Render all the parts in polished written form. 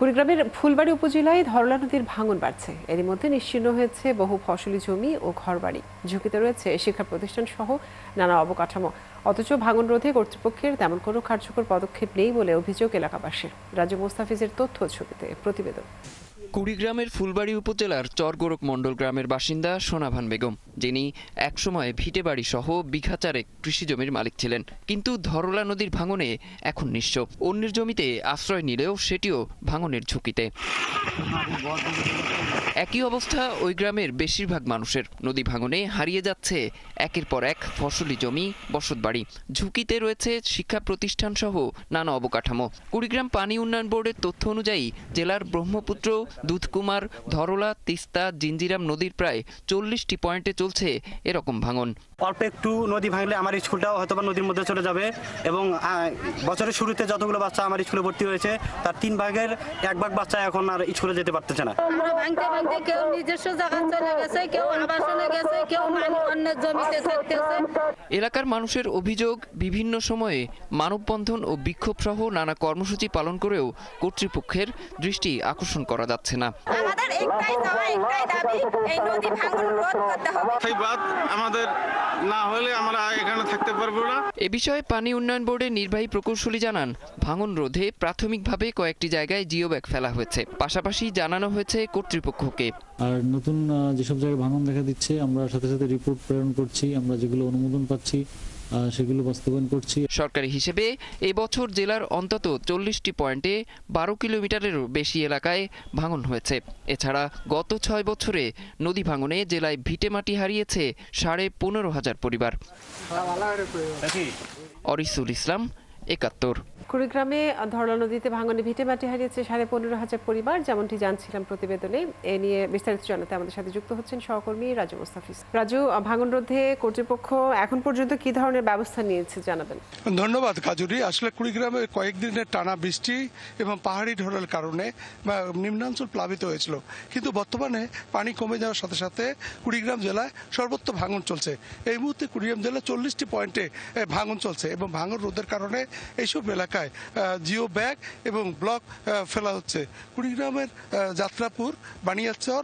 কুড়িগ্রামের ফুলবাড়ী উপজেলায় ধরলা নদীর ভাঙন বাড়ছে। এরই মধ্যে নিশ্চিহ্ন হয়েছে বহু ফসলি জমি ও ঘরবাড়ি। ঝুঁকিতে রয়েছে শিক্ষা প্রতিষ্ঠান সহ নানা অবকাঠামো। অথচ ভাঙন রোধে কর্তৃপক্ষের তেমন কোনো কার্যকর পদক্ষেপ নেই বলে অভিযোগ এলাকাবাসীর। রাজু মোস্তাফিজের তথ্য ছবিতে প্রতিবেদন। কুড়িগ্রামের ফুলবাড়ী উপজেলার চরগোরক মণ্ডল গ্রামের বাসিন্দা সোনাভান বেগম, যিনি একসময় ভিটে বাড়ি সহ বিঘা চারেক কৃষি জমির মালিক ছিলেন, কিন্তু ধরলা নদীর ভাঙনে এখন নিঃস্ব। অন্যের জমিতে আশ্রয় নিলেও সেটিও ভাঙনের ঝুঁকিতে। একই অবস্থা ওই গ্রামের বেশিরভাগ মানুষের। নদী ভাঙনে হারিয়ে যাচ্ছে একের পর এক ফসলি জমি, বসতবাড়ি। ঝুঁকিতে রয়েছে শিক্ষা প্রতিষ্ঠান সহ নানা অবকাঠামো। কুড়িগ্রাম পানি উন্নয়ন বোর্ডের তথ্য অনুযায়ী জেলার ব্রহ্মপুত্র, দুধকুমার, ধরলা, তিস্তা, জিঞ্জিরাম নদীর প্রায় 40টি পয়েন্টে চলছে এরকম ভাঙন। অল্প একটু নদী ভাঙলে আমার স্কুলটাও হয়তো নদীর মধ্যে চলে যাবে এবং বছরের শুরুতে যতগুলো বাচ্চা আমার স্কুলে ভর্তি হয়েছে তার 3 ভাগের 1 ভাগ বাচ্চা এখন আর স্কুলে যেতে পারতেছে না। কেউ নিজস্ব জায়গায় চলে গেছে, কেউ আবাসনে গেছে, কেউ অন্যের জমিতে থাকতেছে। এলাকার মানুষের অভিযোগ, বিভিন্ন সময়ে মানববন্ধন ও বিক্ষোভ সহ নানা কর্মসূচি পালন করেও কর্তৃপক্ষের দৃষ্টি আকর্ষণ করা যাচ্ছে না। আমাদের একটাই চাওয়া, একটাই দাবি, এই নদী ভাঙন রোধ করতে হবে। এই বাদ আমাদের না হলে আমরা এখানে থাকতে পারবো না। এ বিষয়ে পানি উন্নয়ন বোর্ডের নির্বাহী প্রকৌশলী জানান, ভাঙন রোধে প্রাথমিকভাবে কয়েকটি জায়গায় জিও ব্যাগ ফেলা হয়েছে। পাশাপাশি জানানো হয়েছে কর্তৃপক্ষকে। আর নতুন যেসব জায়গায় ভাঙন দেখা দিচ্ছে আমরা সাথে সাথে রিপোর্ট প্রেরণ করছি। আমরা যেগুলো অনুমোদন পাচ্ছি সেগুলো বাস্তবায়ন করছি। সরকারি হিসেবে এবছর জেলার অন্তত 40টি পয়েন্টে 12 কিলোমিটারেরও বেশি এলাকায় ভাঙন হয়েছে। এছাড়া গত 6 বছরে নদী ভাঙনে জেলায় ভিটেমাটি হারিয়েছে 15,500 পরিবার। অরিসুল ইসলাম, ৭১। কুড়িগ্রামে ধরলা নদীতে ভাঙনে ভিটেমাটি হারিয়েছে 15,500 পরিবার, যেমনটি জানছিলাম প্রতিবেদনে। এ নিয়ে বিস্তারিত জানাতে আমাদের সাথে যুক্ত হচ্ছেন সহকর্মী রাজু মোস্তাফিজ। রাজু, ভাঙন রোধে কর্তৃপক্ষ এখন পর্যন্ত কি ধরনের ব্যবস্থা নিয়েছে জানাবেন? ধন্যবাদ কাজুরি। আসলে কুড়িগ্রামে কয়েকদিনের টানা বৃষ্টি এবং পাহাড়ি ঢলের কারণে নিম্নাঞ্চল প্লাবিত হয়েছিল, কিন্তু বর্তমানে পানি কমে যাওয়ার সাথে সাথে কুড়িগ্রাম জেলায় সর্বত্র ভাঙন চলছে। এই মুহূর্তে কুড়িগ্রাম জেলায় 40টি পয়েন্টে ভাঙন চলছে এবং ভাঙন রোধের কারণে এইসব এলাকায় জিও ব্যাগ এবং ব্লক ফেলা হচ্ছে। কুড়িগ্রামের যাত্রাপুর, বানিয়াচর,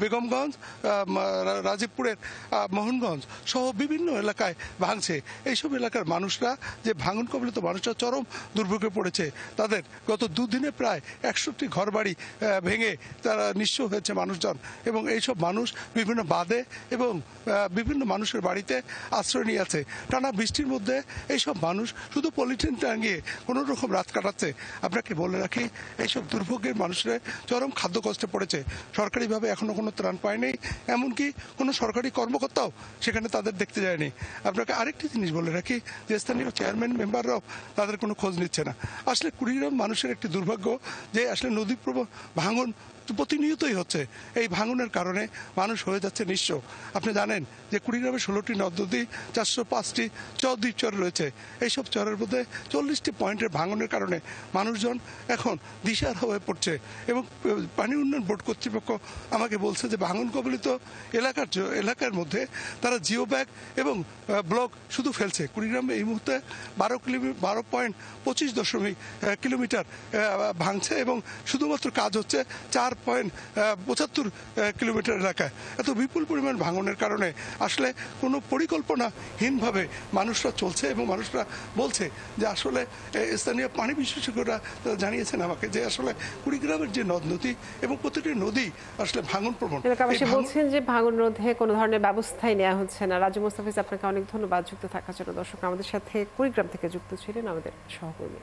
বেগমগঞ্জ, রাজীবপুরের মোহনগঞ্জ সহ বিভিন্ন এলাকায় ভাঙছে। এইসব এলাকার মানুষরা, যে ভাঙন কবলিত মানুষরা চরম দুর্ভোগে পড়েছে। তাদের গত দুদিনে প্রায় 100টি ঘরবাড়ি ভেঙে তারা নিঃস্ব হয়েছে মানুষজন, এবং এইসব মানুষ বিভিন্ন বাঁধে এবং বিভিন্ন মানুষের বাড়িতে আশ্রয় নিয়ে আছে। টানা বৃষ্টির মধ্যে এইসব মানুষ শুধু পলিথিন টাঙিয়ে কোনো রকম রাত কাটাচ্ছে। আপনাকে বলে রাখি, এইসব দুর্ভোগের মানুষরা চরম খাদ্য কষ্টে পড়েছে। সরকারিভাবে এখনো কোনো ত্রাণ পায়নি, এমনকি কোনো সরকারি কর্মকর্তাও সেখানে তাদের দেখতে যায়নি। আপনাকে আরেকটি জিনিস বলে রাখি, যে স্থানীয় চেয়ারম্যান মেম্বাররাও তাদের কোনো খোঁজ নিচ্ছে না। আসলে কুড়িগ্রাম মানুষের একটি দুর্ভাগ্য যে আসলে নদী ভাঙন প্রতিনিয়তই হচ্ছে। এই ভাঙনের কারণে মানুষ হয়ে যাচ্ছে নিঃস্ব। আপনি জানেন যে কুড়িগ্রামে 16টি নদ নদী, 405টি দ্বীপ চর রয়েছে। এইসব চরের মধ্যে 40টি পয়েন্টের ভাঙনের কারণে মানুষজন এখন দিশাহারা হয়ে পড়ছে। এবং পানি উন্নয়ন বোর্ড কর্তৃপক্ষ আমাকে বলছে যে ভাঙন কবলিত এলাকার মধ্যে তারা জিও ব্যাগ এবং ব্লক শুধু ফেলছে। কুড়িগ্রামে এই মুহূর্তে 12.25 কিলোমিটার ভাঙছে এবং শুধুমাত্র কাজ হচ্ছে 4.75 কিলোমিটার এলাকায়। এত বিপুল পরিমাণ ভাঙনের কারণে আসলে কোনো পরিকল্পনাহীনভাবে মানুষরা চলছে এবং মানুষরা বলছে যে আসলে স্থানীয় পানি বিশেষজ্ঞরা জানিয়েছেন আমাকে যে আসলে কুড়িগ্রামের যে নদ নদী এবং প্রতিটি নদী আসলে ভাঙন প্রবণ। এলাকাবাসী বলছেন যে ভাঙন রোধে কোনো ধরনের ব্যবস্থাই নেওয়া হচ্ছে না। রাজু মোস্তাফিজ, আপনাকে অনেক ধন্যবাদ যুক্ত থাকার জন্য। দর্শক, আমাদের সাথে কুড়িগ্রাম থেকে যুক্ত ছিলেন আমাদের সহকর্মী।